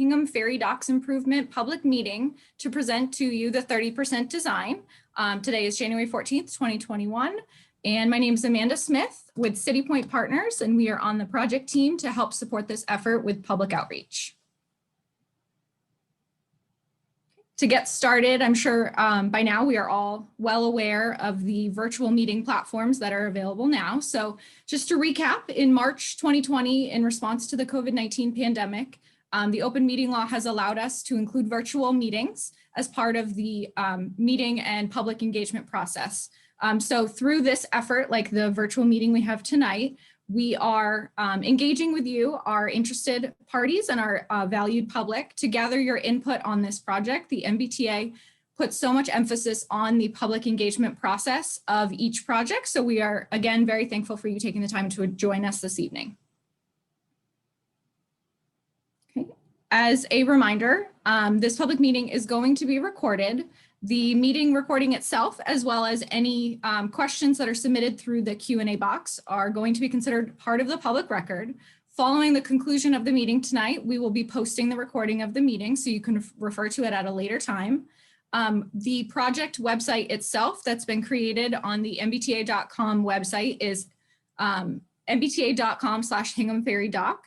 Hingham Ferry Docks Improvement public meeting to present to you the 30% design. Today is January 14th, 2021. And my name is Amanda Smith with City Point Partners, and we are on the project team to help support this effort with public outreach. To get started, I'm sure by now we are all well aware of the virtual meeting platforms that are available now. So just to recap, in March 2020, in response to the COVID-19 pandemic, the open meeting law has allowed us to include virtual meetings as part of the meeting and public engagement process. So through this effort, like the virtual meeting we have tonight, we are engaging with you, our interested parties and our valued public to gather your input on this project. The MBTA puts so much emphasis on the public engagement process of each project. So we are, again, very thankful for you taking the time to join us this evening. Okay. As a reminder, this public meeting is going to be recorded. The meeting recording itself, as well as any questions that are submitted through the Q&A box, are going to be considered part of the public record. Following the conclusion of the meeting tonight, we will be posting the recording of the meeting so you can refer to it at a later time. The project website itself that's been created on the mbta.com website is mbta.com/HinghamFerryDock.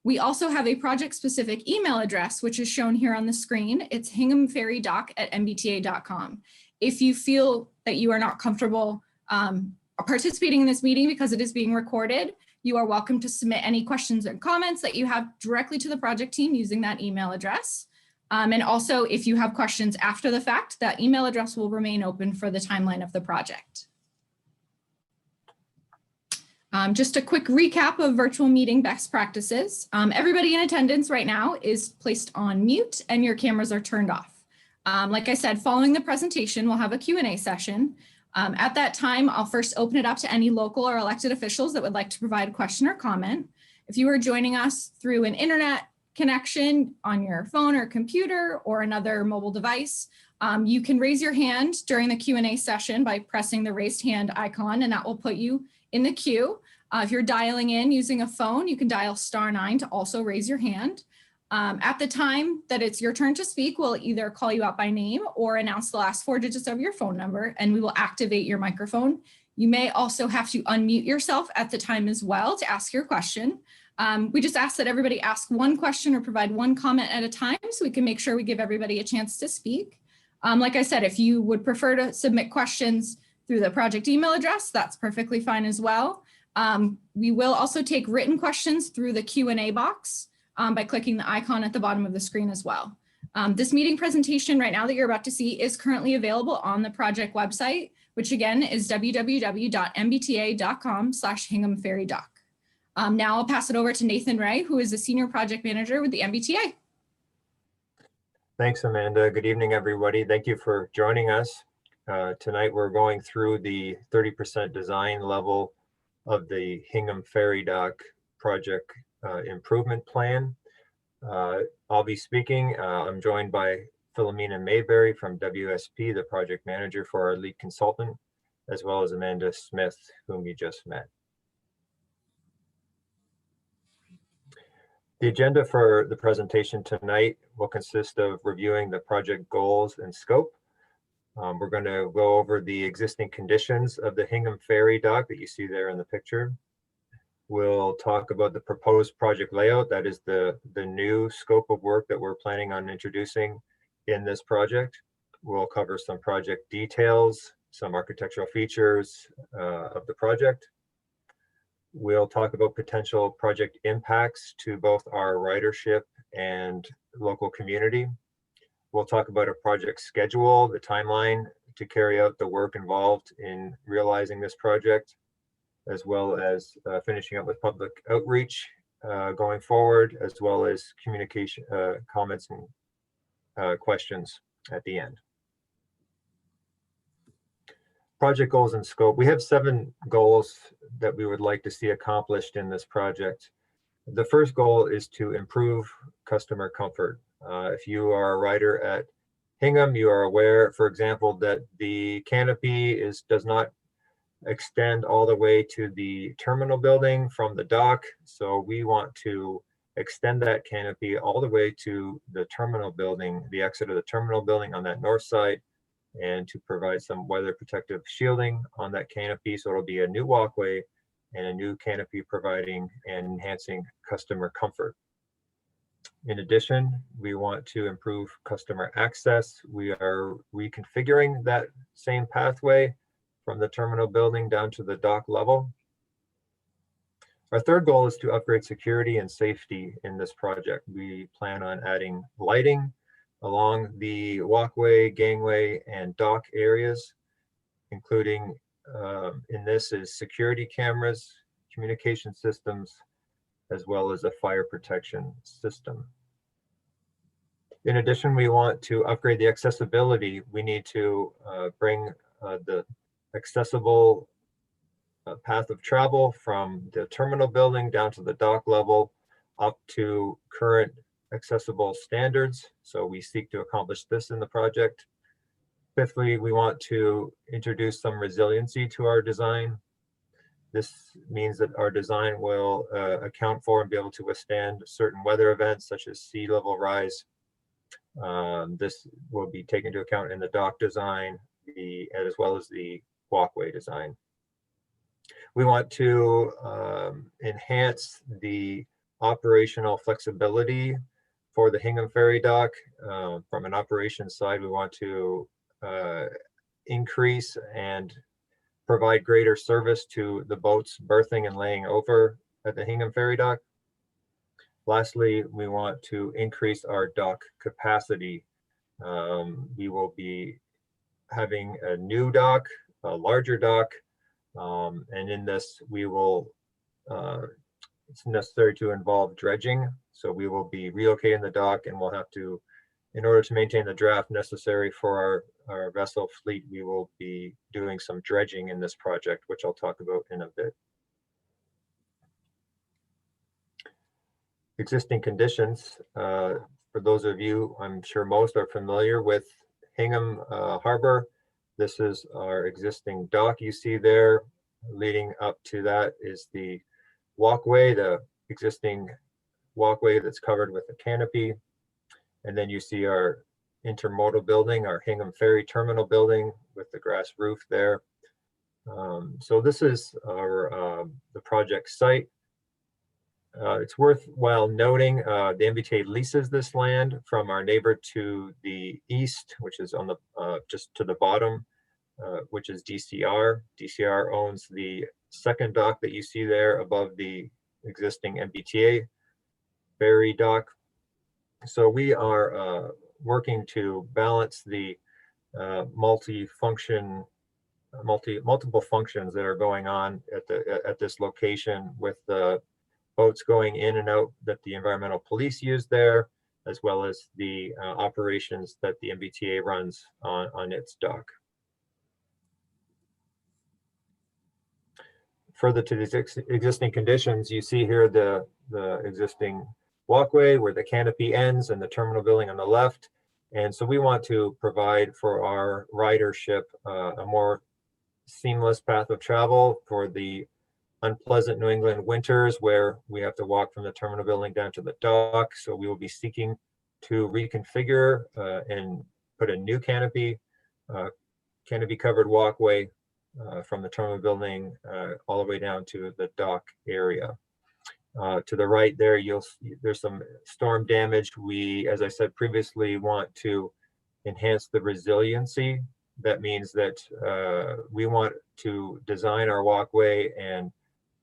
We also have a project-specific email address, which is shown here on the screen. It's hinghamferrydock@mbta.com. If you feel that you are not comfortable participating in this meeting because it is being recorded, you are welcome to submit any questions and comments that you have directly to the project team using that email address. And also, if you have questions after the fact, that email address will remain open for the timeline of the project. Just a quick recap of virtual meeting best practices. Everybody in attendance right now is placed on mute and your cameras are turned off. Like I said, following the presentation, we'll have a Q&A session. At that time, I'll first open it up to any local or elected officials that would like to provide a question or comment. If you are joining us through an internet connection on your phone or computer or another mobile device, you can raise your hand during the Q&A session by pressing the raised hand icon, and that will put you in the queue. If you're dialing in using a phone, you can dial *9 to also raise your hand. At the time that it's your turn to speak, we'll either call you out by name or announce the last 4 digits of your phone number, and we will activate your microphone. You may also have to unmute yourself at the time as well to ask your question. We just ask that everybody ask one question or provide one comment at a time so we can make sure we give everybody a chance to speak. Like I said, if you would prefer to submit questions through the project email address, that's perfectly fine as well. We will also take written questions through the Q&A box by clicking the icon at the bottom of the screen as well. This meeting presentation right now that you're about to see is currently available on the project website, which again is www.mbta.com/HinghamFerryDock. Now I'll pass it over to Nathan Ray, who is the Senior Project Manager with the MBTA. Thanks, Amanda. Good evening, everybody. Thank you for joining us. Tonight, we're going through the 30% design level of the Hingham Ferry Dock project improvement plan. I'll be speaking. I'm joined by Philomena Mayberry from WSP, the project manager for our lead consultant, as well as Amanda Smith, whom you just met. The agenda for the presentation tonight will consist of reviewing the project goals and scope. We're going to go over the existing conditions of the Hingham Ferry Dock that you see there in the picture. We'll talk about the proposed project layout. That is the new scope of work that we're planning on introducing in this project. We'll cover some project details, some architectural features of the project. We'll talk about potential project impacts to both our ridership and local community. We'll talk about a project schedule, the timeline to carry out the work involved in realizing this project, as well as finishing up with public outreach going forward, as well as communication, comments and questions at the end. Project goals and scope. We have 7 goals that we would like to see accomplished in this project. The first goal is to improve customer comfort. If you are a rider at Hingham, you are aware, for example, that the canopy does not extend all the way to the terminal building from the dock. So we want to extend that canopy all the way to the terminal building, the exit of the terminal building on that north side, and to provide some weather protective shielding on that canopy. So it'll be a new walkway and a new canopy providing and enhancing customer comfort. In addition, we want to improve customer access. We are reconfiguring that same pathway from the terminal building down to the dock level. Our third goal is to upgrade security and safety in this project. We plan on adding lighting along the walkway, gangway, and dock areas, including in this is security cameras, communication systems, as well as a fire protection system. In addition, we want to upgrade the accessibility. We need to bring the accessible path of travel from the terminal building down to the dock level up to current accessible standards. So we seek to accomplish this in the project. Fifthly, we want to introduce some resiliency to our design. This means that our design will account for and be able to withstand certain weather events such as sea level rise. This will be taken into account in the dock design, as well as the walkway design. We want to enhance the operational flexibility for the Hingham Ferry dock. From an operations side, we want to increase and provide greater service to the boats berthing and laying over at the Hingham Ferry dock. Lastly, we want to increase our dock capacity. We will be having a new dock, a larger dock, and in this we will, it's necessary to involve dredging. So we will be relocating the dock, and we'll have to, in order to maintain the draft necessary for our vessel fleet, we will be doing some dredging in this project, which I'll talk about in a bit. Existing conditions. For those of you, I'm sure most are familiar with Hingham Harbor. This is our existing dock you see there. Leading up to that is the walkway, the existing walkway that's covered with a canopy. And then you see our intermodal building, our Hingham Ferry terminal building with the grass roof there. So this is our the project site. It's worthwhile noting the MBTA leases this land from our neighbor to the east, which is on the just to the bottom, which is DCR. DCR owns the second dock that you see there above the existing MBTA ferry dock. So we are working to balance the multiple functions that are going on at this location, with the boats going in and out that the environmental police use there, as well as the operations that the MBTA runs on its dock. Further to these existing conditions, you see here the existing walkway where the canopy ends and the terminal building on the left. And so we want to provide for our ridership a more seamless path of travel for the unpleasant New England winters where we have to walk from the terminal building down to the dock. So we will be seeking to reconfigure and put a new canopy covered walkway from the terminal building all the way down to the dock area. To the right there, there's some storm damage. We, as I said previously, want to enhance the resiliency. That means that we want to design our walkway and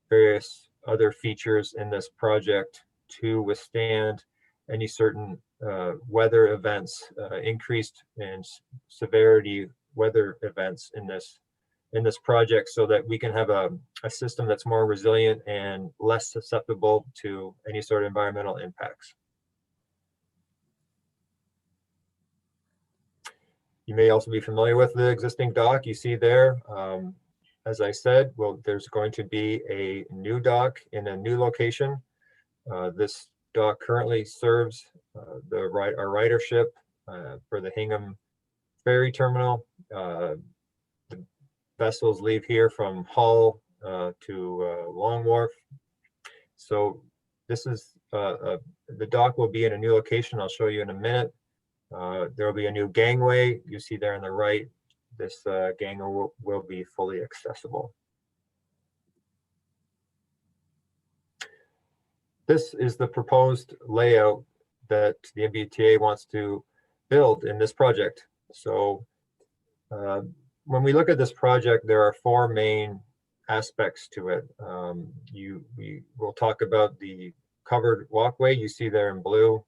various other features in this project to withstand any certain weather events, increased in severity weather events in this project, so that we can have a system that's more resilient and less susceptible to any sort of environmental impacts. You may also be familiar with the existing dock you see there. As I said, well, there's going to be a new dock in a new location. This dock currently serves our ridership for the Hingham Ferry terminal. The vessels leave here from Hull to Long Wharf. So this is the dock will be in a new location. I'll show you in a minute. There will be a new gangway. You see there on the right, this gangway will be fully accessible. This is the proposed layout that the MBTA wants to build in this project. So when we look at this project, there are four main aspects to it. We will talk about the covered walkway you see there in blue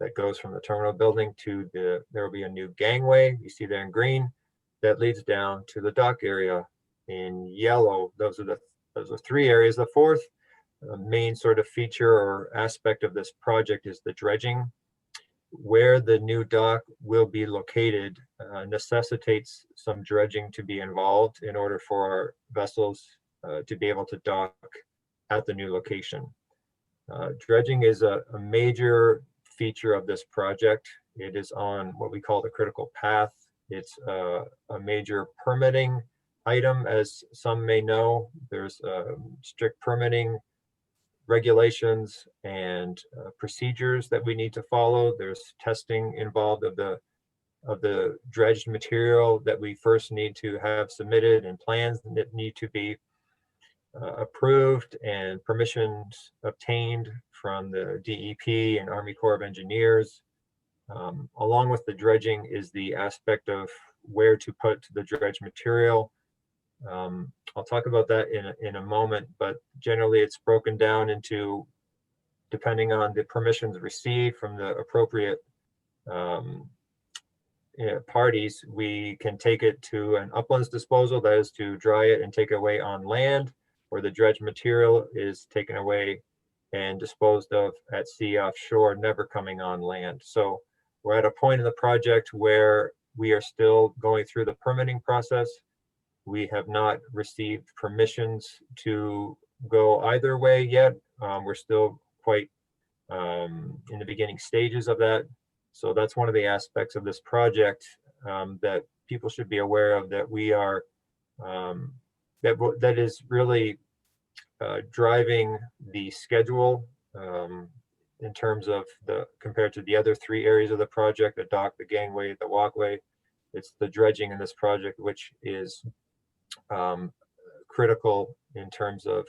that goes from the terminal building to there will be a new gangway you see there in green that leads down to the dock area in yellow. Those are three areas. The fourth main sort of feature or aspect of this project is the dredging. Where the new dock will be located necessitates some dredging to be involved in order for our vessels to be able to dock at the new location. Dredging is a major feature of this project. It is on what we call the critical path. It's a major permitting item, as some may know. There's strict permitting regulations and procedures that we need to follow. There's testing involved of the dredged material that we first need to have submitted, and plans that need to be approved and permissions obtained from the DEP and Army Corps of Engineers. Along with the dredging is the aspect of where to put the dredged material. I'll talk about that in a moment, but generally it's broken down into, depending on the permissions received from the appropriate parties, we can take it to an uplands disposal, that is to dry it and take it away on land, where the dredged material is taken away and disposed of at sea offshore, never coming on land. So we're at a point in the project where we are still going through the permitting process. We have not received permissions to go either way yet. We're still quite in the beginning stages of that. So that's one of the aspects of this project that people should be aware of, that we are, that is really driving the schedule in terms of compared to the other three areas of the project, the dock, the gangway, the walkway. It's the dredging in this project, which is critical in terms of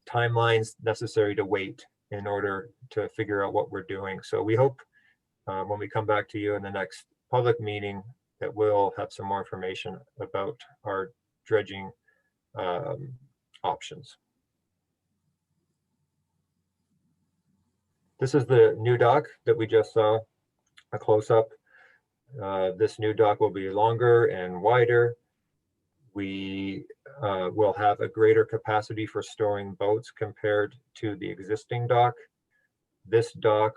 timelines necessary to wait in order to figure out what we're doing. So we hope when we come back to you in the next public meeting that we'll have some more information about our dredging options. This is the new dock that we just saw a close-up. This new dock will be longer and wider. We will have a greater capacity for storing boats compared to the existing dock. This dock,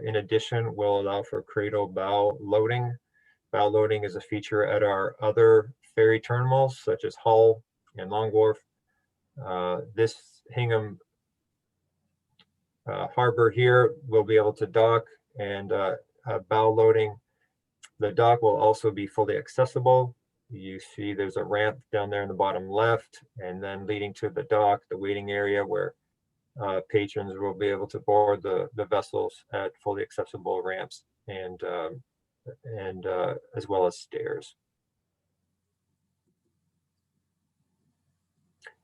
in addition, will allow for cradle bow loading. Bow loading is a feature at our other ferry terminals, such as Hull and Long Wharf. This Hingham harbor here will be able to dock and have bow loading. The dock will also be fully accessible. You see there's a ramp down there in the bottom left, and then leading to the dock, the waiting area where patrons will be able to board the vessels at fully accessible ramps and as well as stairs.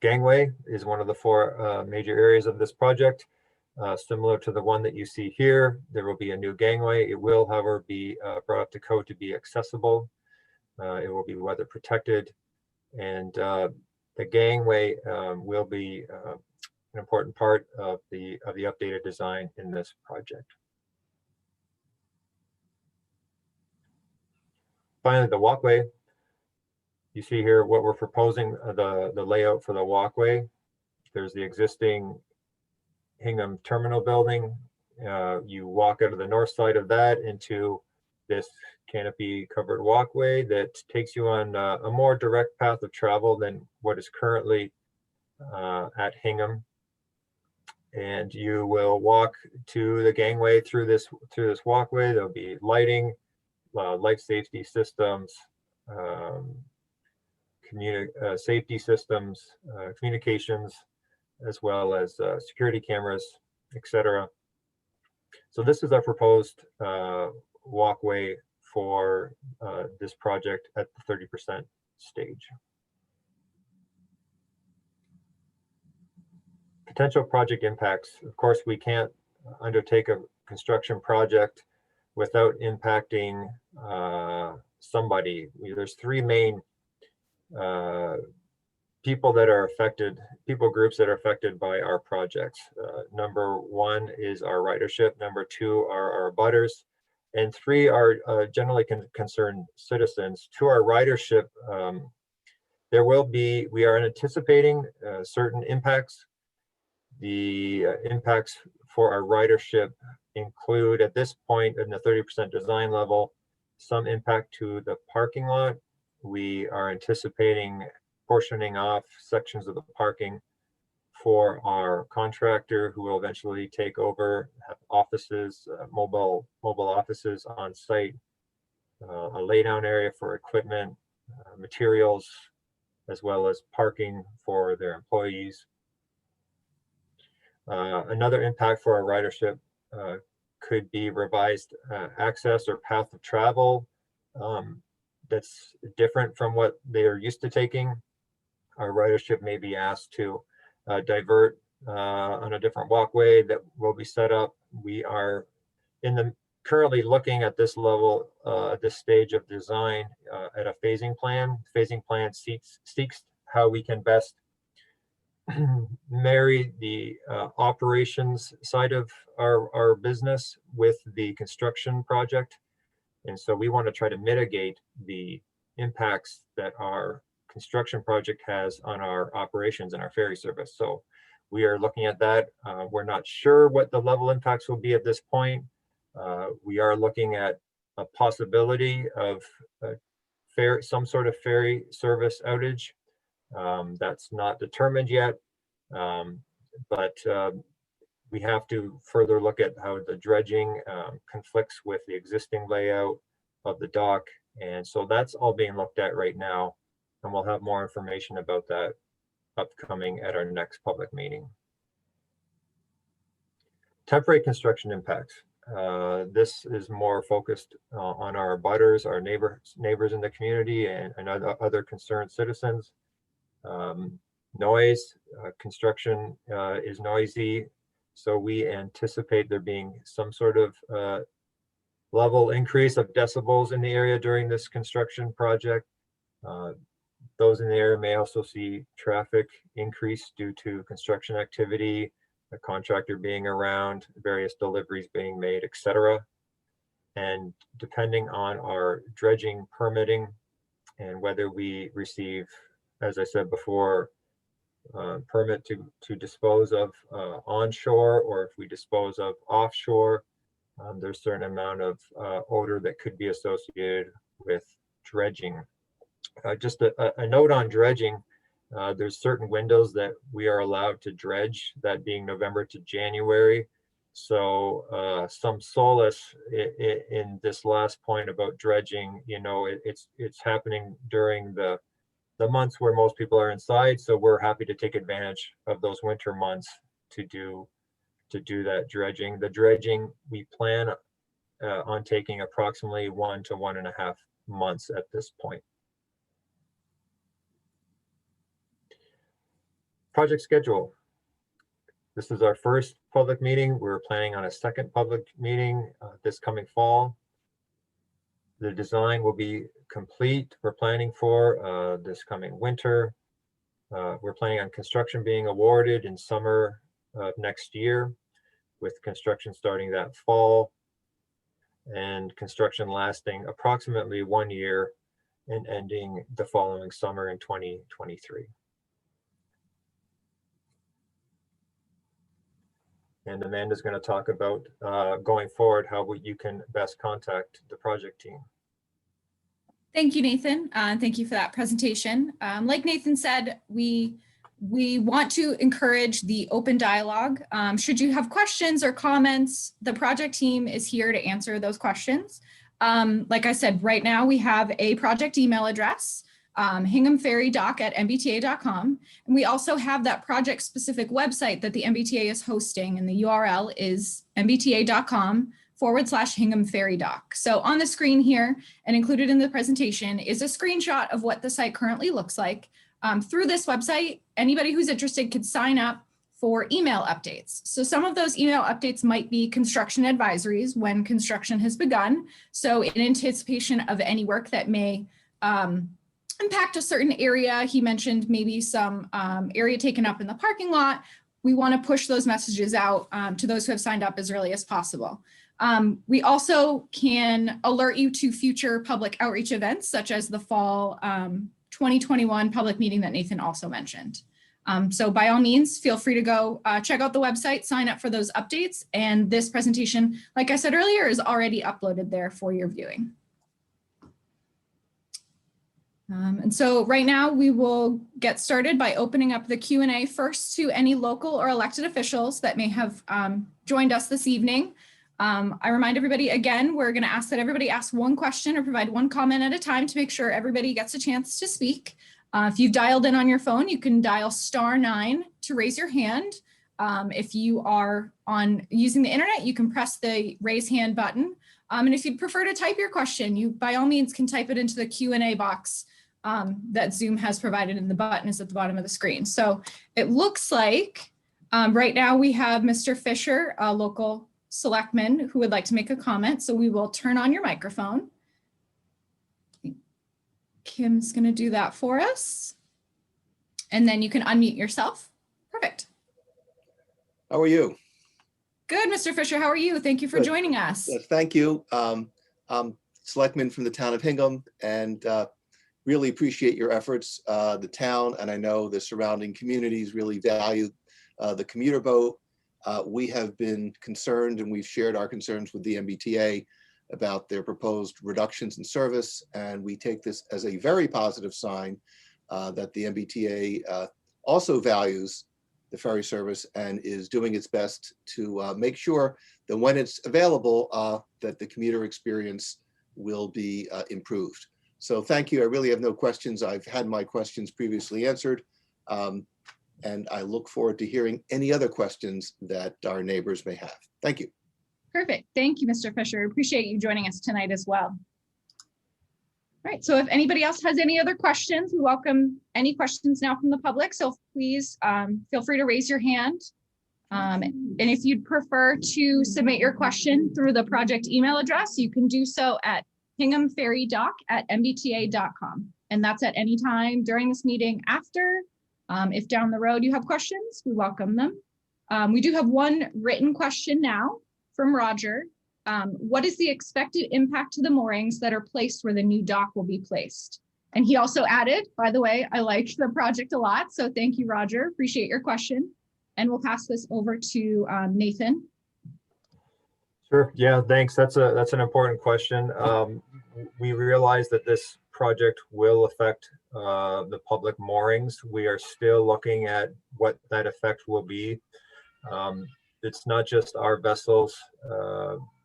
Gangway is one of the four major areas of this project. Similar to the one that you see here, there will be a new gangway. It will, however, be brought up to code to be accessible. It will be weather protected, and the gangway will be an important part of the updated design in this project. Finally, the walkway. You see here what we're proposing, the layout for the walkway. There's the existing Hingham terminal building. You walk out of the north side of that into this canopy covered walkway that takes you on a more direct path of travel than what is currently at Hingham. And you will walk to the gangway through this walkway. There'll be lighting, life safety systems, safety systems, communications, as well as security cameras etc. So this is our proposed walkway for this project at the 30% stage. Potential project impacts. Of course, we can't undertake a construction project without impacting somebody. There's three main people groups that are affected by our projects. Number one is our ridership, number two are our abutters, and three are generally concerned citizens. To our ridership, we are anticipating certain impacts. The impacts for our ridership include, at this point in the 30% design level, some impact to the parking lot. We are anticipating portioning off sections of the parking for our contractor, who will eventually take over, have offices, mobile offices on site, a laydown area for equipment, materials, as well as parking for their employees. Another impact for our ridership could be revised access or path of travel that's different from what they are used to taking. Our ridership may be asked to divert on a different walkway that will be set up. We are currently looking at this level, this stage of design at a phasing plan. Phasing plan seeks how we can best marry the operations side of our business with the construction project. And so we want to try to mitigate the impacts that our construction project has on our operations and our ferry service. So we are looking at that. We're not sure what the level impacts will be at this point. We are looking at a possibility of some sort of ferry service outage. That's not determined yet, but we have to further look at how the dredging conflicts with the existing layout of the dock. And so that's all being looked at right now. And we'll have more information about that upcoming at our next public meeting. Temporary construction impacts. This is more focused on our abutters, our neighbors in the community, and other concerned citizens. Noise, construction is noisy, so we anticipate there being some sort of level increase of decibels in the area during this construction project. Those in the area may also see traffic increase due to construction activity, the contractor being around, various deliveries being made, etc. And depending on our dredging permitting and whether we receive, as I said before, permit to dispose of onshore, or if we dispose of offshore, there's a certain amount of odor that could be associated with dredging. Just a note on dredging, there's certain windows that we are allowed to dredge, that being November to January. So some solace in this last point about dredging, it's happening during the months where most people are inside. So we're happy to take advantage of those winter months to do that dredging. The dredging, we plan on taking approximately 1 to 1.5 months at this point. Project schedule. This is our first public meeting. We're planning on a second public meeting this coming fall. The design will be complete. We're planning for this coming winter. We're planning on construction being awarded in summer of next year, with construction starting that fall, and construction lasting approximately 1 year and ending the following summer in 2023. And Amanda's going to talk about going forward, how you can best contact the project team. Thank you, Nathan. Thank you for that presentation. Like Nathan said, we want to encourage the open dialogue. Should you have questions or comments, the project team is here to answer those questions. Like I said, right now we have a project email address. Hingham Ferry dock at mbta.com. And we also have that project specific website that the MBTA is hosting, and the URL is mbta.com/Hingham Ferry dock. So on the screen here and included in the presentation is a screenshot of what the site currently looks like. Through this website, anybody who's interested could sign up for email updates. So some of those email updates might be construction advisories when construction has begun. So in anticipation of any work that may impact a certain area, he mentioned maybe some area taken up in the parking lot. We want to push those messages out to those who have signed up as early as possible. We also can alert you to future public outreach events, such as the fall 2021 public meeting that Nathan also mentioned. So by all means, feel free to go check out the website, sign up for those updates. And this presentation, like I said earlier, is already uploaded there for your viewing. And so right now we will get started by opening up the Q&A first to any local or elected officials that may have joined us this evening. I remind everybody again, we're going to ask that everybody ask one question or provide one comment at a time to make sure everybody gets a chance to speak. If you've dialed in on your phone, you can dial *9 to raise your hand. If you are using the internet, you can press the raise hand button. And if you'd prefer to type your question, you by all means can type it into the Q&A box that Zoom has provided, and the button is at the bottom of the screen. So it looks like right now we have Mr. Fisher, a local selectman, who would like to make a comment. So we will turn on your microphone. Kim's going to do that for us. And then you can unmute yourself. Perfect. How are you? Good, Mr. Fisher. How are you? Thank you for Good. joining us. Yes, thank you. I'm selectman from the town of Hingham, and really appreciate your efforts. The town, and I know the surrounding communities, really value the commuter boat. We have been concerned, and we've shared our concerns with the MBTA about their proposed reductions in service, and we take this as a very positive sign that the MBTA also values the ferry service and is doing its best to make sure that when it's available, that the commuter experience will be improved. So thank you. I really have no questions. I've had my questions previously answered, and I look forward to hearing any other questions that our neighbors may have. Thank you. Perfect. Thank you, Mr. Fisher. Appreciate you joining us tonight as well. All right, so if anybody else has any other questions, we welcome any questions now from the public. So please feel free to raise your hand. And if you'd prefer to submit your question through the project email address, you can do so at hinghamferrydock@mbta.com. And that's at any time during this meeting after. If down the road you have questions, we welcome them. We do have one written question now from Roger. What is the expected impact to the moorings that are placed where the new dock will be placed? And he also added, by the way, I liked the project a lot. So thank you, Roger. Appreciate your question. And we'll pass this over to Nathan. Sure. Yeah, thanks. That's an important question. We realize that this project will affect the public moorings. We are still looking at what that effect will be. It's not just our vessels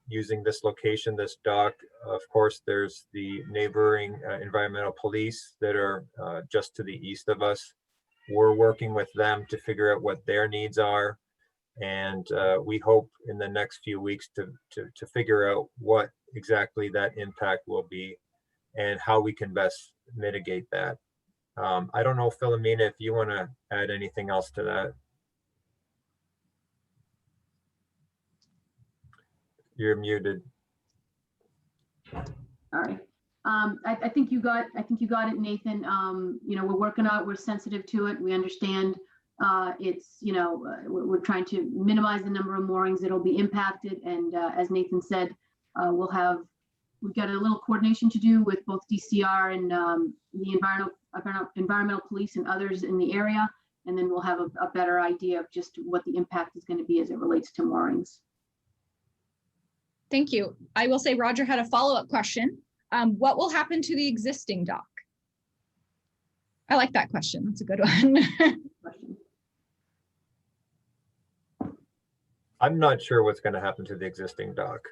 using this location, this dock. Of course, there's the neighboring environmental police that are just to the east of us. We're working with them to figure out what their needs are. And we hope in the next few weeks to figure out what exactly that impact will be and how we can best mitigate that. I don't know, Philomena, if you want to add anything else to that. You're muted. All right. I think you got it, Nathan. You know, we're working on it. We're sensitive to it. We understand it's, you know, we're trying to minimize the number of moorings that'll be impacted. And as Nathan said, we've got a little coordination to do with both DCR and the environmental police and others in the area. And then we'll have a better idea of just what the impact is going to be as it relates to moorings. Thank you. I will say Roger had a follow-up question. What will happen to the existing dock? I like that question. That's a good one. I'm not sure what's going to happen to the existing dock.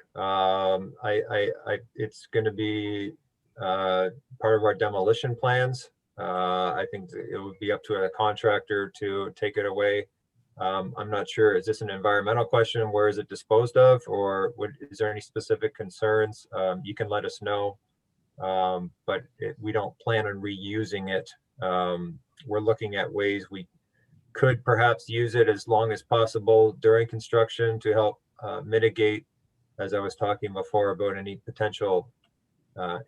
It's going to be part of our demolition plans. I think that it would be up to a contractor to take it away. I'm not sure, is this an environmental question? Where is it disposed of? Or is there any specific concerns? You can let us know. But we don't plan on reusing it. We're looking at ways we could perhaps use it as long as possible during construction to help mitigate, as I was talking before, about any potential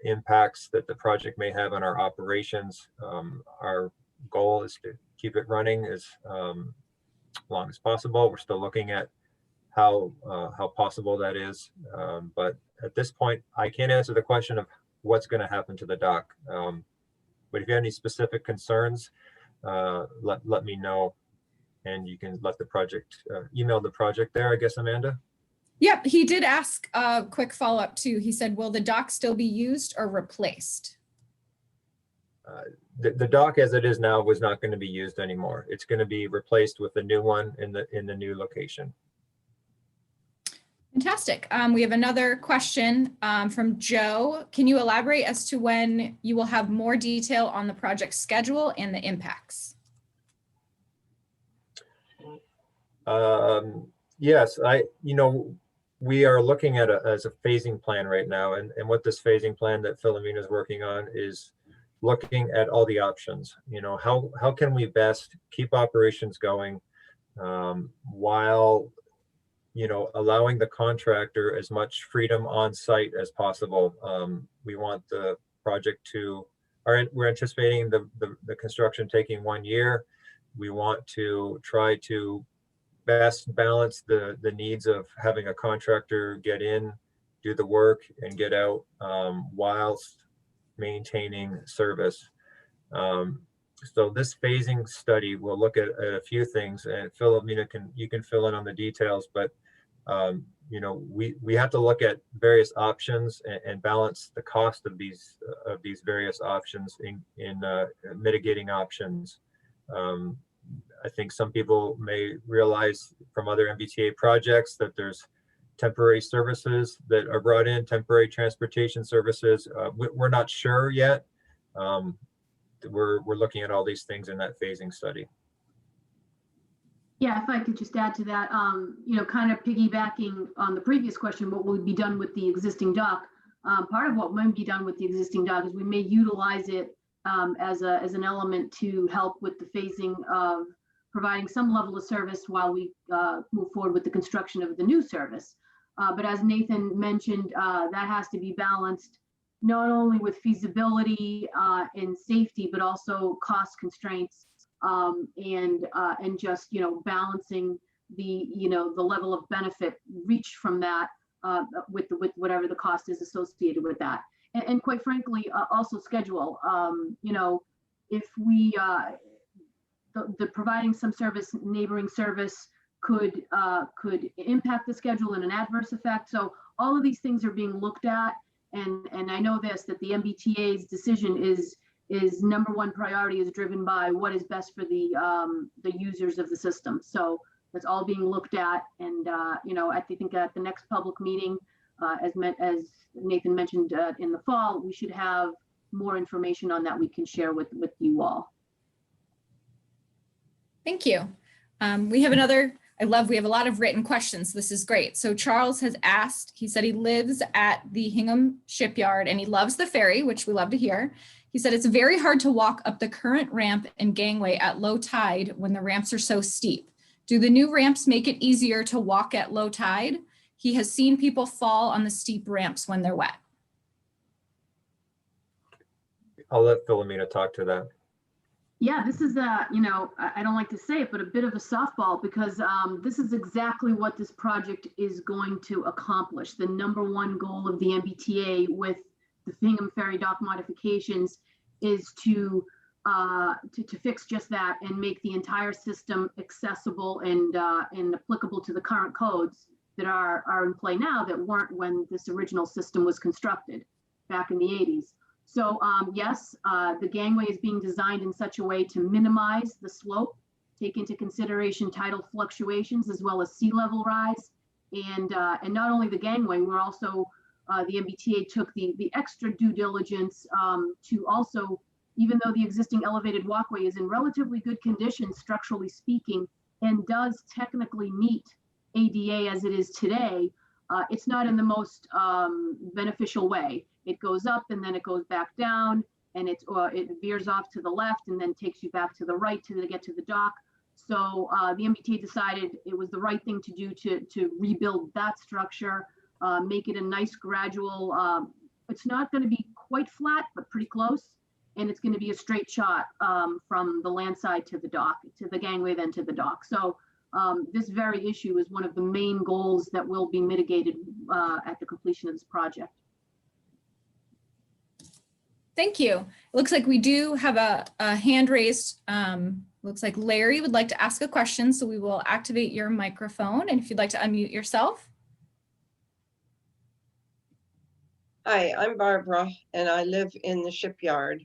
impacts that the project may have on our operations. Our goal is to keep it running as long as possible. We're still looking at how possible that is. But at this point, I can't answer the question of what's going to happen to the dock. But if you have any specific concerns, let me know, and you can let the project email the project there, I guess, Amanda. Yep, he did ask a quick follow-up too. He said, will the dock still be used or replaced? The dock as it is now was not going to be used anymore. It's going to be replaced with a new one in the new location. Fantastic. We have another question from Joe. Can you elaborate as to when you will have more detail on the project schedule and the impacts? Yes, we are looking at as a phasing plan right now, and what this phasing plan that Philomena is working on is looking at all the options. How can we best keep operations going while allowing the contractor as much freedom on site as possible. We want the project we're anticipating the construction taking 1 year. We want to try to best balance the needs of having a contractor get in, do the work, and get out whilst maintaining service. So this phasing study will look at a few things, and Philomena you can fill in on the details, but we have to look at various options and balance the cost of these various options in mitigating options. I think some people may realize from other MBTA projects that there's temporary services that are brought in, temporary transportation services. We're not sure yet. We're looking at all these things in that phasing study. Yeah, if I could just add to that, kind of piggybacking on the previous question, what will be done with the existing dock? Part of what might be done with the existing dock is we may utilize it as an element to help with the phasing of providing some level of service while we move forward with the construction of the new service. But as Nathan mentioned, that has to be balanced not only with feasibility and safety, but also cost constraints and just balancing the the level of benefit reached from that with whatever the cost is associated with that, and quite frankly also schedule. If we the providing some service, neighboring service could impact the schedule in an adverse effect. So all of these things are being looked at, and I know that the MBTA's decision is number one priority is driven by what is best for the users of the system. So that's all being looked at, and I think at the next public meeting, as Nathan mentioned in the fall, we should have more information on that we can share with you all. Thank you. We have we have a lot of written questions. This is great. So Charles has asked, he said he lives at the Hingham shipyard and he loves the ferry, which we love to hear. He said it's very hard to walk up the current ramp and gangway at low tide when the ramps are so steep. Do the new ramps make it easier to walk at low tide? He has seen people fall on the steep ramps when they're wet. I'll let Philomena talk to that. Yeah, this is I don't like to say it, but a bit of a softball, because this is exactly what this project is going to accomplish. The number one goal of the MBTA with the Hingham Ferry dock modifications is to fix just that and make the entire system accessible and applicable to the current codes that are in play now that weren't when this original system was constructed back in the 80s. So yes, the gangway is being designed in such a way to minimize the slope, take into consideration tidal fluctuations as well as sea level rise, and not only the gangway, we're also the MBTA took the extra due diligence to also even though the existing elevated walkway is in relatively good condition, structurally speaking, and does technically meet ADA as it is today, it's not in the most beneficial way. It goes up and then it goes back down, and it veers off to the left and then takes you back to the right to get to the dock. So the MBTA decided it was the right thing to do to rebuild that structure, make it a nice gradual, it's not going to be quite flat, but pretty close. And it's going to be a straight shot from the land side to the dock, to the gangway, then to the dock. So this very issue is one of the main goals that will be mitigated at the completion of this project. Thank you. It looks like we do have a hand raised. Looks like Larry would like to ask a question, so we will activate your microphone. And if you'd like to unmute yourself. Hi, I'm Barbara, and I live in the shipyard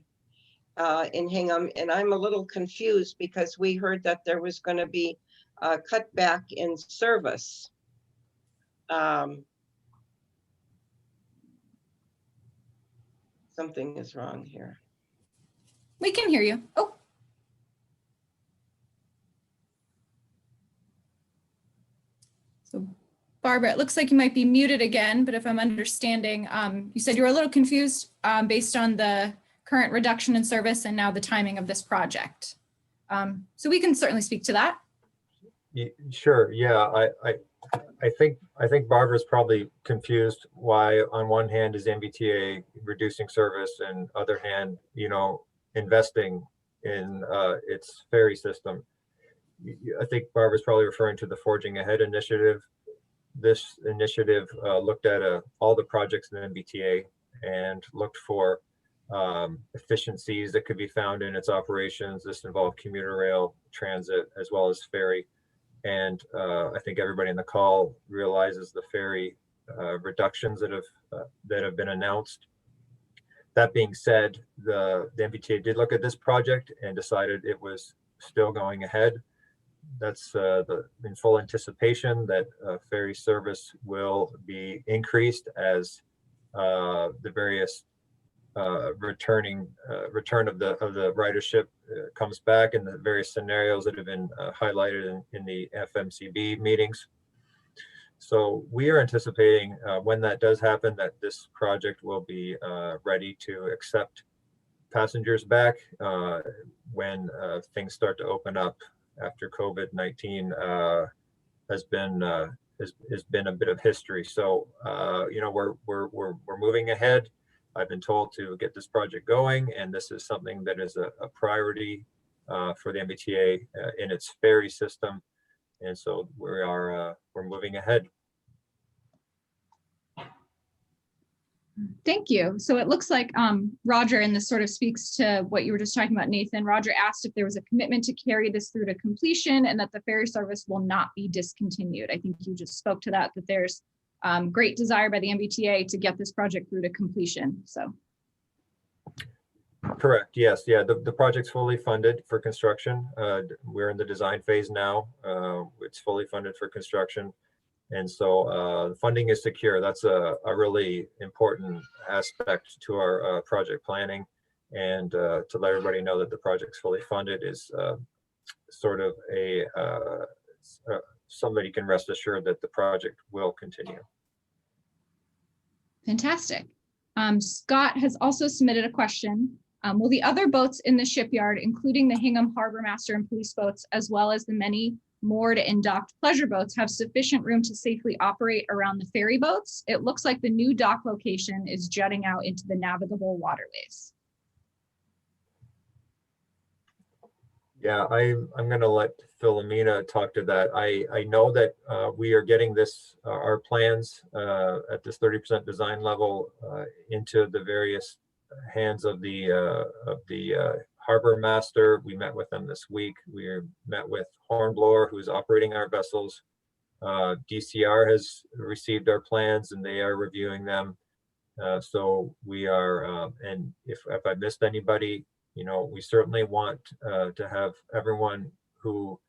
in Hingham, and I'm a little confused because we heard that there was going to be a cutback in service. Something is wrong here. We can hear you. Oh. So Barbara, it looks like you might be muted again, but if I'm understanding, you said you were a little confused based on the current reduction in service and now the timing of this project. So we can certainly speak to that. Sure. Yeah, I think Barbara's probably confused why on one hand is MBTA reducing service and other hand, investing in its ferry system. I think Barbara's probably referring to the Forging Ahead initiative. This initiative looked at all the projects in the MBTA and looked for efficiencies that could be found in its operations. This involved commuter rail, transit, as well as ferry. And I think everybody in the call realizes the ferry reductions that have been announced. That being said, the MBTA did look at this project and decided it was still going ahead. That's in full anticipation that ferry service will be increased as the various return of the ridership comes back in the various scenarios that have been highlighted in the FMCB meetings. So we are anticipating when that does happen that this project will be ready to accept passengers back when things start to open up after COVID-19 has been a bit of history. So we're moving ahead. I've been told to get this project going, and this is something that is a priority for the MBTA in its ferry system, and so we're moving ahead. Thank you. So it looks like Roger, and this sort of speaks to what you were just talking about, Nathan. Roger asked if there was a commitment to carry this through to completion and that the ferry service will not be discontinued. I think you just spoke to that there's great desire by the MBTA to get this project through to completion. So. Correct. Yes. Yeah. The project's fully funded for construction. We're in the design phase now. It's fully funded for construction. And so funding is secure. That's a really important aspect to our project planning. And to let everybody know that the project's fully funded is sort of somebody can rest assured that the project will continue. Fantastic. Scott has also submitted a question. Will the other boats in the shipyard, including the Hingham Harbor Master and police boats, as well as the many moored and docked pleasure boats, have sufficient room to safely operate around the ferry boats? It looks like the new dock location is jutting out into the navigable waterways. Yeah, I'm going to let Philomena talk to that. I know that we are getting our plans at this 30% design level into the various hands of the harbor master. We met with them this week. We met with Hornblower, who's operating our vessels. DCR has received our plans and they are reviewing them. So we are, and if I missed anybody, we certainly want to have everyone who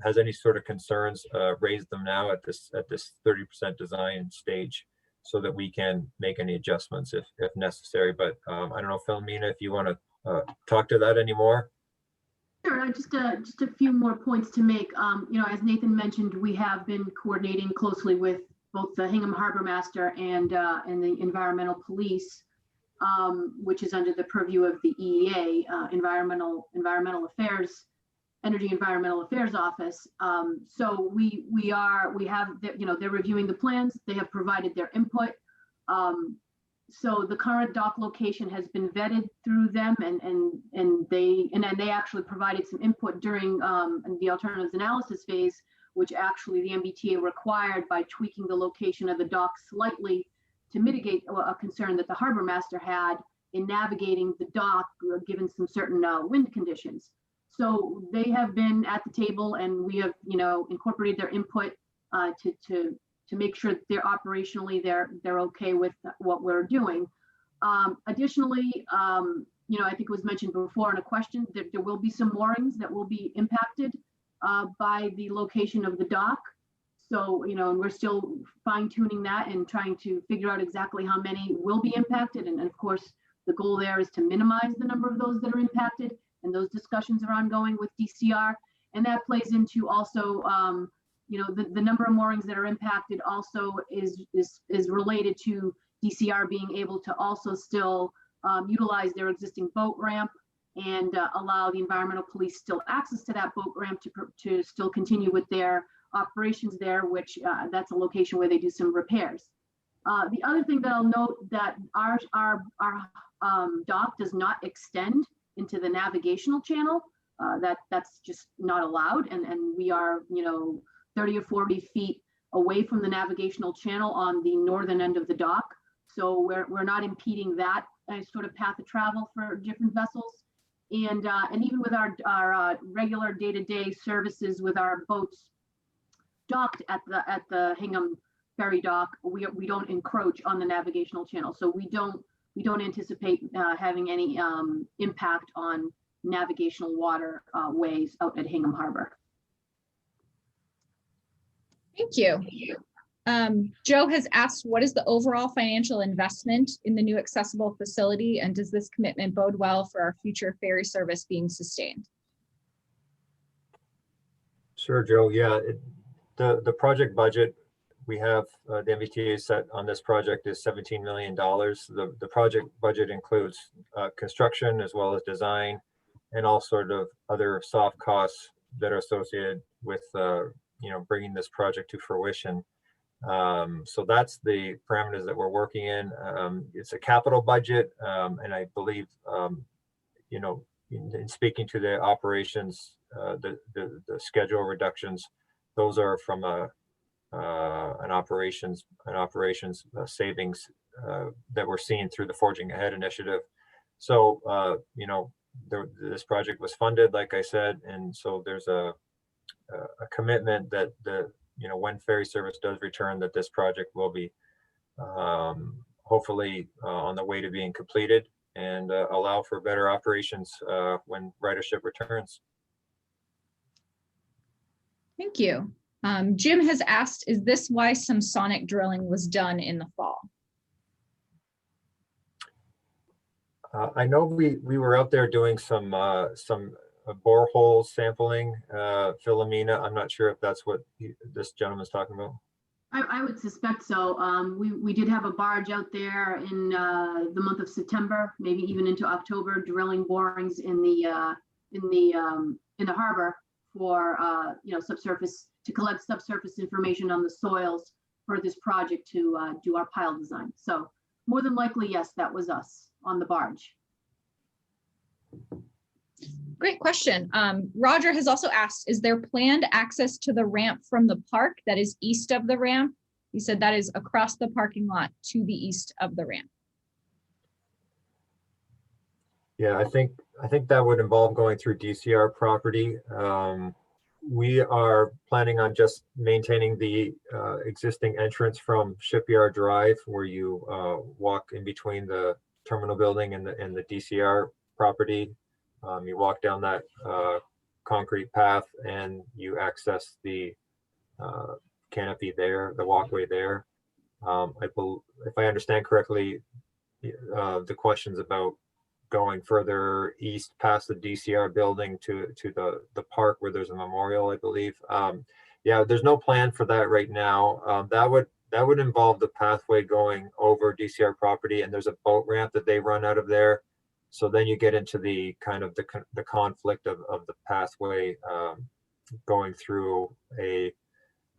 has any sort of concerns raise them now at this 30% design stage, so that we can make any adjustments if necessary. But I don't know, Philomena, if you want to talk to that anymore? Sure, just a few more points to make. You know, as Nathan mentioned, we have been coordinating closely with both the Hingham Harbor Master and the Environmental Police, which is under the purview of the EEA, Environmental Affairs, Energy Environmental Affairs Office. So we have, you know, they're reviewing the plans. They have provided their input. So the current dock location has been vetted through them, and they actually provided some input during the alternatives analysis phase, which actually the MBTA required by tweaking the location of the dock slightly to mitigate a concern that the harbor master had in navigating the dock given some certain wind conditions. So they have been at the table, and we have, you know, incorporated their input to make sure that they're operationally they're okay with what we're doing. Additionally, you know, I think it was mentioned before in a question that there will be some moorings that will be impacted by the location of the dock. So, you know, and we're still fine tuning that and trying to figure out exactly how many will be impacted. And of course, the goal there is to minimize the number of those that are impacted. And those discussions are ongoing with DCR. And that plays into also, you know, the number of moorings that are impacted also is related to DCR being able to also still utilize their existing boat ramp and allow the environmental police still access to that boat ramp to still continue with their operations there, which that's a location where they do some repairs. The other thing that I'll note that our dock does not extend into the navigational channel. That's just not allowed, and we are, you know, 30 or 40 feet away from the navigational channel on the northern end of the dock. So we're not impeding that sort of path of travel for different vessels. And even with our regular day-to-day services with our boats docked at the Hingham Ferry dock, we don't encroach on the navigational channel. So we don't anticipate having any impact on navigational water ways out at Hingham Harbor. Thank you. Joe has asked, what is the overall financial investment in the new accessible facility, and does this commitment bode well for our future ferry service being sustained? Sure, Joe. Yeah, the project budget we have, the MBTA set on this project is $17 million. The project budget includes construction as well as design and all sort of other soft costs that are associated with you know, bringing this project to fruition. So that's the parameters that we're working in. It's a capital budget, and I believe, you know, in speaking to the operations, the schedule reductions, those are from an operations savings that we're seeing through the Forging Ahead initiative. So, you know, this project was funded, like I said, and so there's a commitment that you know, when ferry service does return, that this project will be hopefully on the way to being completed and allow for better operations when ridership returns. Thank you. Jim has asked, is this why some sonic drilling was done in the fall? I know we were out there doing some borehole sampling, Philomena. I'm not sure if that's what this gentleman's talking about. I would suspect so. We did have a barge out there in the month of September, maybe even into October, drilling borings in the harbor for you know, subsurface, to collect subsurface information on the soils for this project to do our pile design. So more than likely, yes, that was us on the barge. Great question. Roger has also asked, is there planned access to the ramp from the park that is east of the ramp? He said that is across the parking lot to the east of the ramp. Yeah, I think that would involve going through DCR property. We are planning on just maintaining the existing entrance from Shipyard Drive, where you walk in between the terminal building and the DCR property. You walk down that concrete path and you access the canopy there, the walkway there. If I understand correctly, the question's about going further east past the DCR building to the park where there's a memorial, I believe. Yeah, there's no plan for that right now. That would involve the pathway going over DCR property, and there's a boat ramp that they run out of there. So then you get into the kind of the conflict of the pathway going through a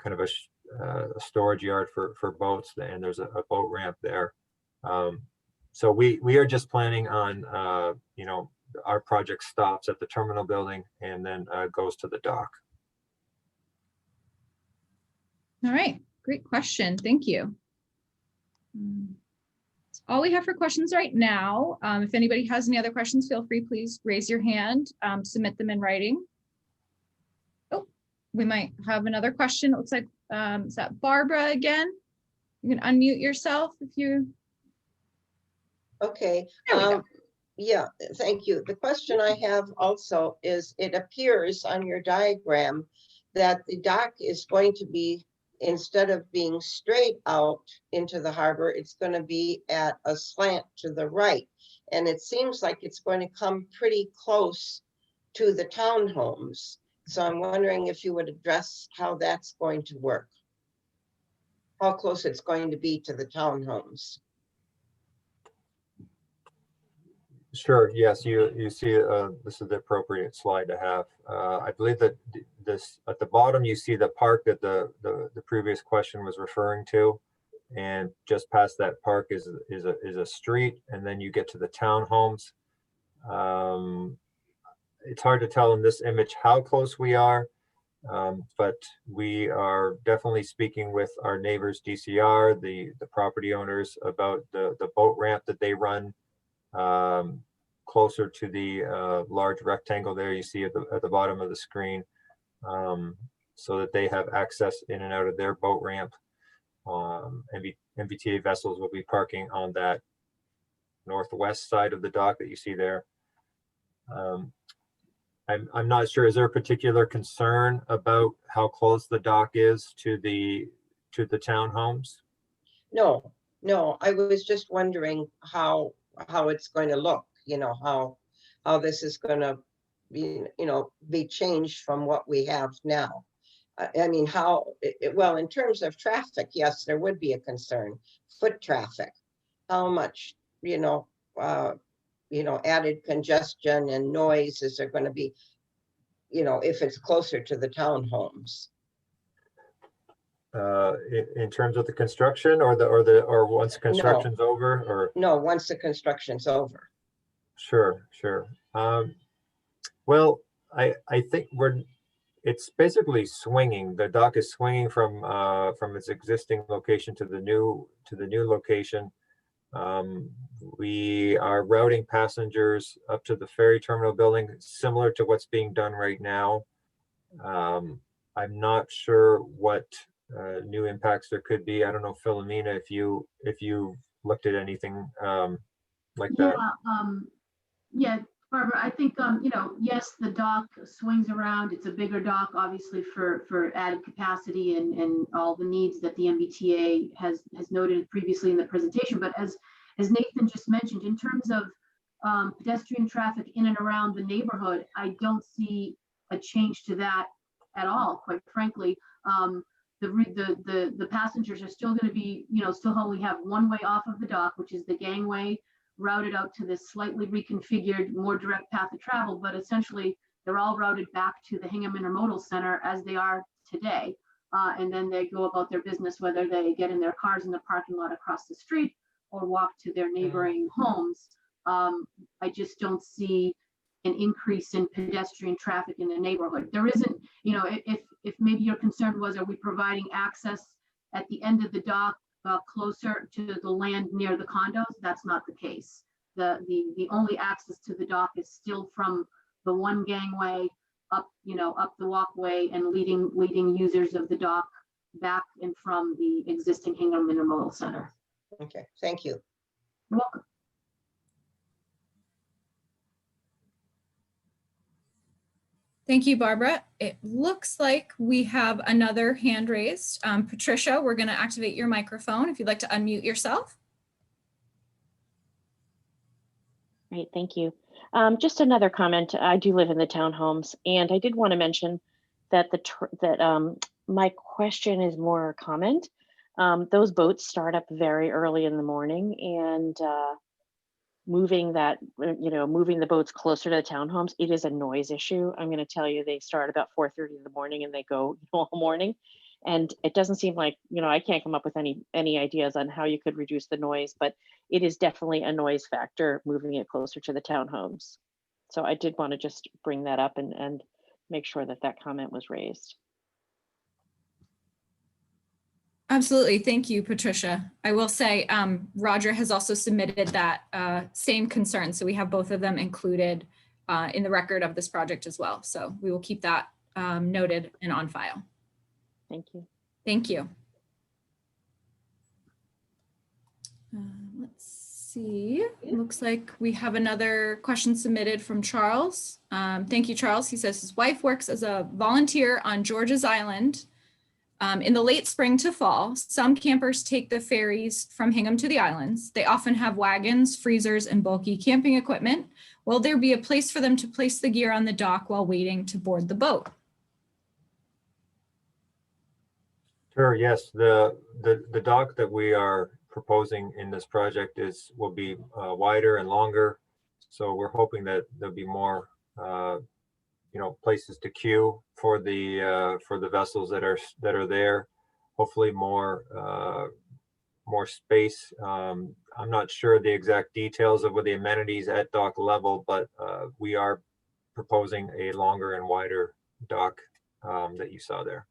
kind of a storage yard for boats, and there's a boat ramp there. So we are just planning on, you know, our project stops at the terminal building and then goes to the dock. All right, great question. Thank you. That's all we have for questions right now. If anybody has any other questions, feel free, please raise your hand, submit them in writing. Oh, we might have another question. It looks like, is that Barbara again? You can unmute yourself if you. Okay. There we go. Yeah, thank you. The question I have also is, it appears on your diagram that the dock is going to be, instead of being straight out into the harbor, it's going to be at a slant to the right. And it seems like it's going to come pretty close to the townhomes. So I'm wondering if you would address how that's going to work. How close it's going to be to the townhomes. Sure. Yes, you see, this is the appropriate slide to have. I believe that this at the bottom you see the park that the previous question was referring to, and just past that park is a street, and then you get to the townhomes. It's hard to tell in this image how close we are, but we are definitely speaking with our neighbors, DCR, the property owners, about the boat ramp that they run closer to the large rectangle there you see at the bottom of the screen, so that they have access in and out of their boat ramp. MBTA vessels will be parking on that northwest side of the dock that you see there. I'm not sure, is there a particular concern about how close the dock is to the townhomes? No, I was just wondering how it's going to look, you know, how this is going to be, you know, be changed from what we have now. I mean, well, in terms of traffic, yes, there would be a concern. Foot traffic, how much, added congestion and noise is there going to be, if it's closer to the townhomes? In terms of the construction or once construction's over, or? No, once the construction's over. Sure. Well, I think it's basically swinging. The dock is swinging from its existing location to the new location. We are routing passengers up to the ferry terminal building, similar to what's being done right now. I'm not sure what new impacts there could be. I don't know, Philomena, if you looked at anything like that. Yeah, Barbara, I think, yes, the dock swings around. It's a bigger dock, obviously, for added capacity and all the needs that the MBTA has noted previously in the presentation. But as Nathan just mentioned, in terms of pedestrian traffic in and around the neighborhood, I don't see a change to that at all, quite frankly. The passengers are still going to be, still only have one way off of the dock, which is the gangway, routed out to this slightly reconfigured, more direct path of travel, but essentially they're all routed back to the Hingham Intermodal Center as they are today. And then they go about their business, whether they get in their cars in the parking lot across the street or walk to their neighboring homes. I just don't see an increase in pedestrian traffic in the neighborhood. There isn't, if maybe your concern was, are we providing access at the end of the dock closer to the land near the condos? That's not the case. The only access to the dock is still from the one gangway up, up the walkway and leading users of the dock back and from the existing Hingham Intermodal Center. Okay, thank you. You're welcome. Thank you, Barbara. It looks like we have another hand raised. Patricia, we're going to activate your microphone if you'd like to unmute yourself. Great, thank you. Just another comment. I do live in the townhomes, and I did want to mention that my question is more a comment. Those boats start up very early in the morning, and moving the boats closer to the townhomes, it is a noise issue. I'm going to tell you, they start about 4:30 in the morning and they go all morning. And it doesn't seem like, I can't come up with any ideas on how you could reduce the noise, but it is definitely a noise factor moving it closer to the townhomes. So I did want to just bring that up and make sure that comment was raised. Absolutely. Thank you, Patricia. I will say Roger has also submitted that same concern. So we have both of them included in the record of this project as well. So we will keep that noted and on file. Thank you. Thank you. Let's see. It looks like we have another question submitted from Charles. Thank you, Charles. He says his wife works as a volunteer on George's Island. In the late spring to fall, some campers take the ferries from Hingham to the islands. They often have wagons, freezers, and bulky camping equipment. Will there be a place for them to place the gear on the dock while waiting to board the boat? Sure, yes. The dock that we are proposing in this project will be wider and longer. So we're hoping that there'll be more places to queue for the vessels that are there. Hopefully more space. I'm not sure the exact details of what the amenities at dock level, but we are proposing a longer and wider dock that you saw there.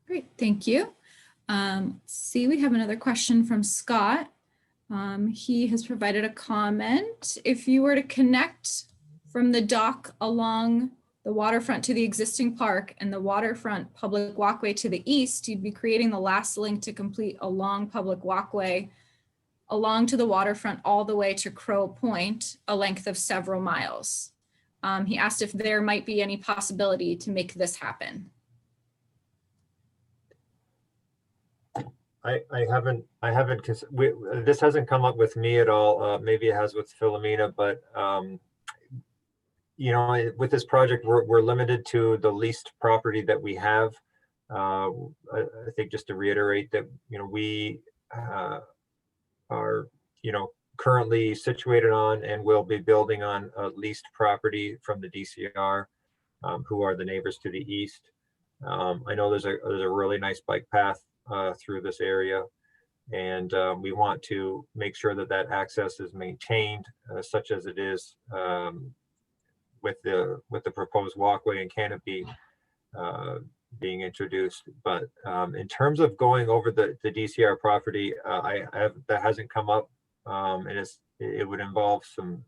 Great, thank you. See, we have another question from Scott. He has provided a comment. If you were to connect from the dock along the waterfront to the existing park and the waterfront public walkway to the east, you'd be creating the last link to complete a long public walkway along to the waterfront all the way to Crow Point, a length of several miles. He asked if there might be any possibility to make this happen. This hasn't come up with me at all. Maybe it has with Philomena, but with this project, we're limited to the leased property that we have. I think just to reiterate that, we are, currently situated on and will be building on a leased property from the DCR, who are the neighbors to the east. I know there's a really nice bike path through this area, and we want to make sure that access is maintained such as it is with the proposed walkway and canopy being introduced. But in terms of going over the DCR property, that hasn't come up, and it would involve some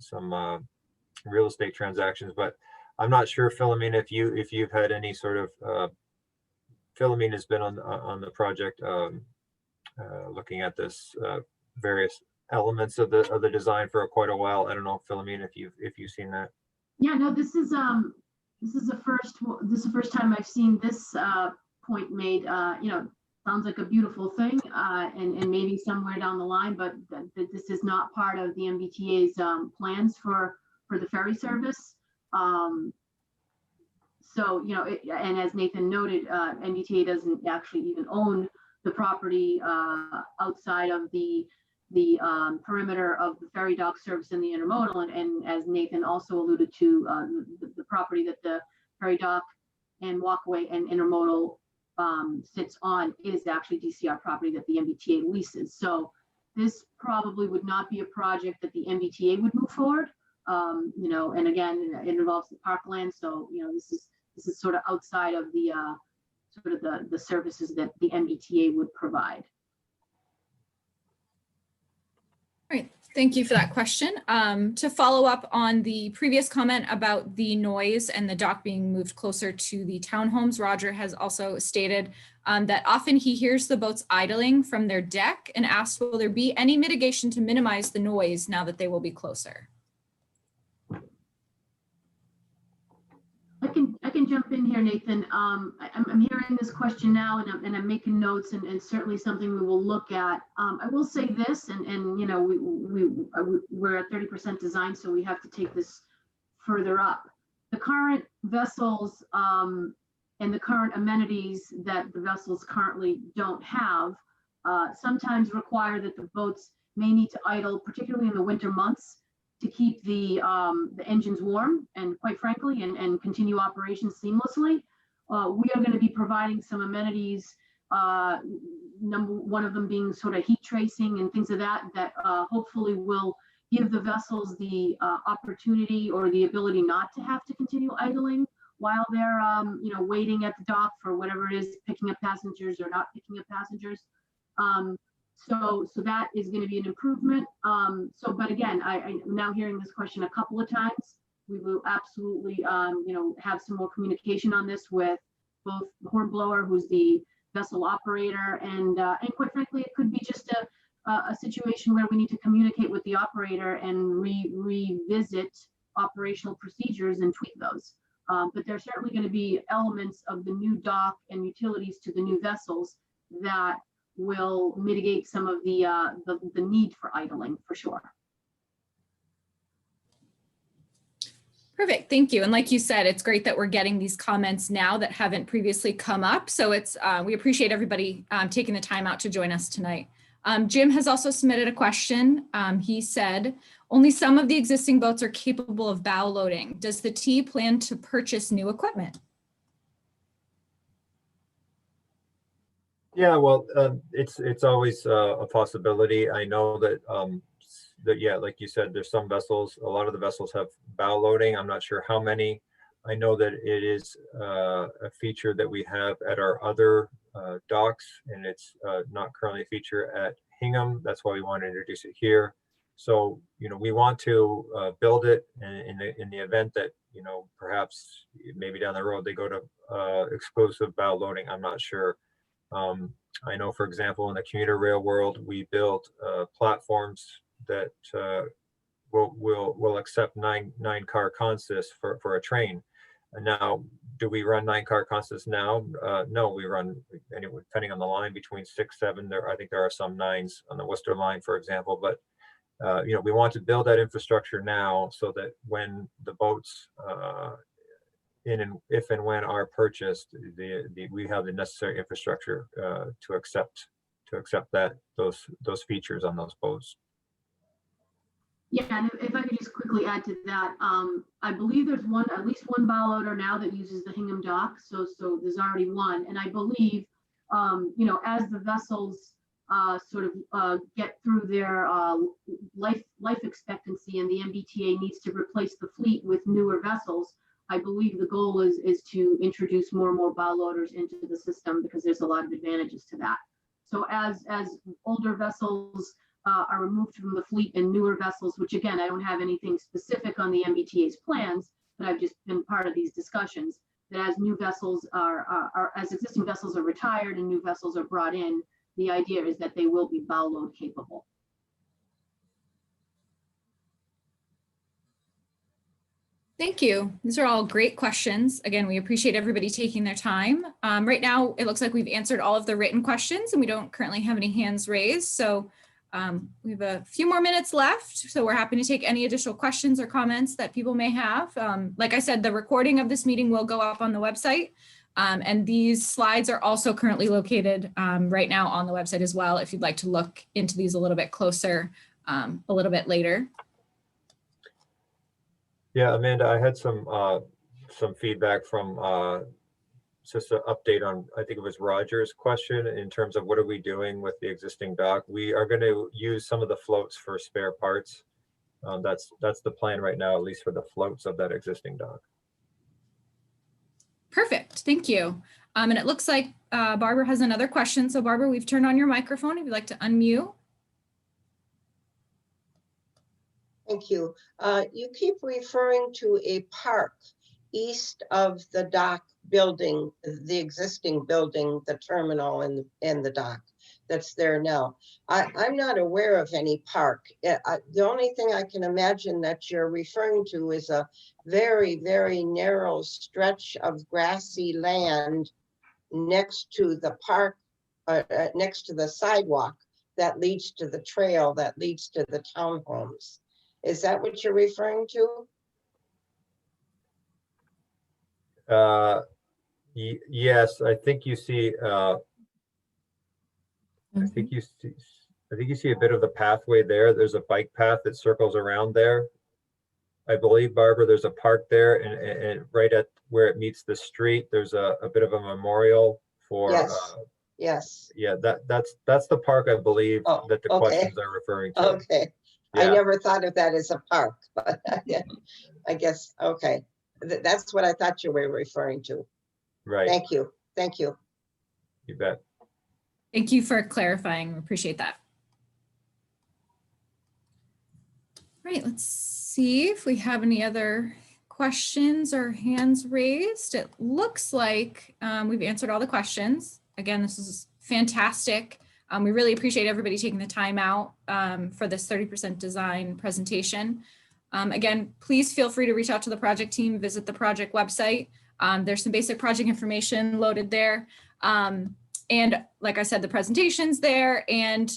real estate transactions. But I'm not sure, Philomena, if you've had any sort of Philomena's been on the project looking at this various elements of the design for quite a while. I don't know, Philomena, if you've seen that. Yeah, no, this is the first time I've seen this point made. Sounds like a beautiful thing, and maybe somewhere down the line, but this is not part of the MBTA's plans for the ferry service. So, and as Nathan noted, MBTA doesn't actually even own the property outside of the perimeter of the ferry dock service and the intermodal. And as Nathan also alluded to, the property that the ferry dock and walkway and intermodal sits on is actually DCR property that the MBTA leases. So this probably would not be a project that the MBTA would move forward. And again, it involves the parkland. So, this is sort of outside of the the services that the MBTA would provide. Great, thank you for that question. To follow up on the previous comment about the noise and the dock being moved closer to the townhomes, Roger has also stated that often he hears the boats idling from their deck and asks, will there be any mitigation to minimize the noise now that they will be closer? I can jump in here, Nathan. I'm hearing this question now, and I'm making notes, and certainly something we will look at. I will say this, and you know, we're at 30% design, so we have to take this further up. The current vessels and the current amenities that the vessels currently don't have sometimes require that the boats may need to idle, particularly in the winter months, to keep the engines warm and, quite frankly, and continue operations seamlessly. We are going to be providing some amenities, one of them being sort of heat tracing and things of that hopefully will give the vessels the opportunity or the ability not to have to continue idling while they're you know, waiting at the dock for whatever it is, picking up passengers or not picking up passengers. So that is going to be an improvement. But again, I'm now hearing this question a couple of times. We will absolutely, you know, have some more communication on this with both the hornblower, who's the vessel operator, and quite frankly, it could be just a situation where we need to communicate with the operator and revisit operational procedures and tweak those. But there's certainly going to be elements of the new dock and utilities to the new vessels that will mitigate some of the need for idling, for sure. Perfect, thank you. And like you said, it's great that we're getting these comments now that haven't previously come up. So it's we appreciate everybody taking the time out to join us tonight. Jim has also submitted a question. He said, only some of the existing boats are capable of bow loading. Does the T plan to purchase new equipment? Yeah, well, it's always a possibility. I know that yeah, like you said, there's some vessels. A lot of the vessels have bow loading. I'm not sure how many. I know that it is a feature that we have at our other docks, and it's not currently a feature at Hingham. That's why we want to introduce it here. So, you know, we want to build it in the event that, you know, perhaps maybe down the road they go to exclusive bow loading. I'm not sure. I know, for example, in the commuter rail world, we built platforms that will accept nine car consists for a train. And now, do we run 9-car consists now? No, we run, anyway, depending on the line, between 6, 7. I think there are some 9s on the Worcester line, for example. But you know, we want to build that infrastructure now so that when the boats if and when are purchased, we have the necessary infrastructure to accept those features on those boats. Yeah, and if I could just quickly add to that, I believe there's at least one bow loader now that uses the Hingham dock. So there's already one, and I believe, you know, as the vessels sort of get through their life expectancy, and the MBTA needs to replace the fleet with newer vessels, I believe the goal is to introduce more and more bow loaders into the system, because there's a lot of advantages to that. So as older vessels are removed from the fleet and newer vessels, which again, I don't have anything specific on the MBTA's plans, but I've just been part of these discussions, that as new vessels as existing vessels are retired and new vessels are brought in, the idea is that they will be bow load capable. Thank you. These are all great questions. Again, we appreciate everybody taking their time. Right now, it looks like we've answered all of the written questions, and we don't currently have any hands raised. So we have a few more minutes left. So we're happy to take any additional questions or comments that people may have. Like I said, the recording of this meeting will go up on the website. And these slides are also currently located right now on the website as well, if you'd like to look into these a little bit closer a little bit later. Yeah, Amanda, I had some feedback from just an update on, I think it was Roger's question in terms of what are we doing with the existing dock. We are going to use some of the floats for spare parts. That's the plan right now, at least for the floats of that existing dock. Perfect, thank you. And it looks like Barbara has another question. So Barbara, we've turned on your microphone if you'd like to unmute. Thank you. You keep referring to a park east of the dock building, the existing building, the terminal and the dock. that's there now. I'm not aware of any park. The only thing I can imagine that you're referring to is a very, very narrow stretch of grassy land next to the park, next to the sidewalk that leads to the trail that leads to the townhomes. Is that what you're referring to? Yes, I think you see, I Mhm. think you see a bit of the pathway there. There's a bike path that circles around there. I believe, Barbara, there's a park there, and right at where it meets the street, there's a bit of a memorial for, Yes. Yes. yeah, that's the park, I believe, Oh, that the okay. questions are referring to. Okay. I Yeah, never thought of that as a park, but yeah, I guess, okay. That's what I thought you were referring to. right, Thank you. Thank you. you bet. Thank you for clarifying. We appreciate that. All right, let's see if we have any other questions or hands raised. It looks like we've answered all the questions. Again, this is fantastic. We really appreciate everybody taking the time out for this 30% design presentation. Again, please feel free to reach out to the project team, visit the project website. There's some basic project information loaded there. And like I said, the presentation's there, and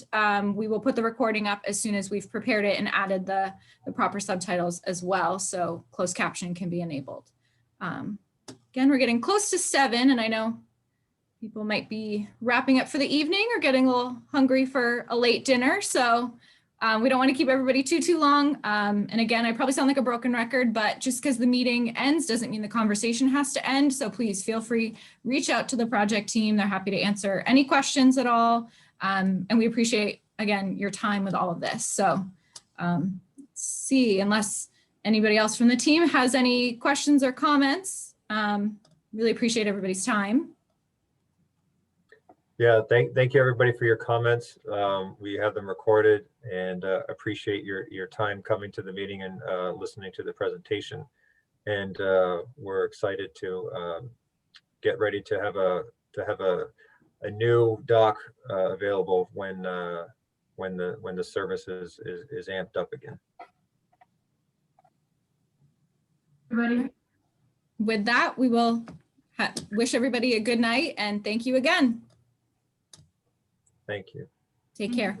we will put the recording up as soon as we've prepared it and added the proper subtitles as well, so closed caption can be enabled. Again, we're getting close to 7, and I know people might be wrapping up for the evening or getting a little hungry for a late dinner, so we don't want to keep everybody too long. And again, I probably sound like a broken record, but just because the meeting ends doesn't mean the conversation has to end. So please feel free, reach out to the project team. They're happy to answer any questions at all. And we appreciate, again, your time with all of this. So let's see, unless anybody else from the team has any questions or comments, really appreciate everybody's time. Yeah, thank you everybody for your comments. We have them recorded, and appreciate your time coming to the meeting and listening to the presentation. And we're excited to get ready to have a new dock available when the service is amped up again. Everybody, With that, we will wish everybody a good night and thank you again. Thank you. Take care.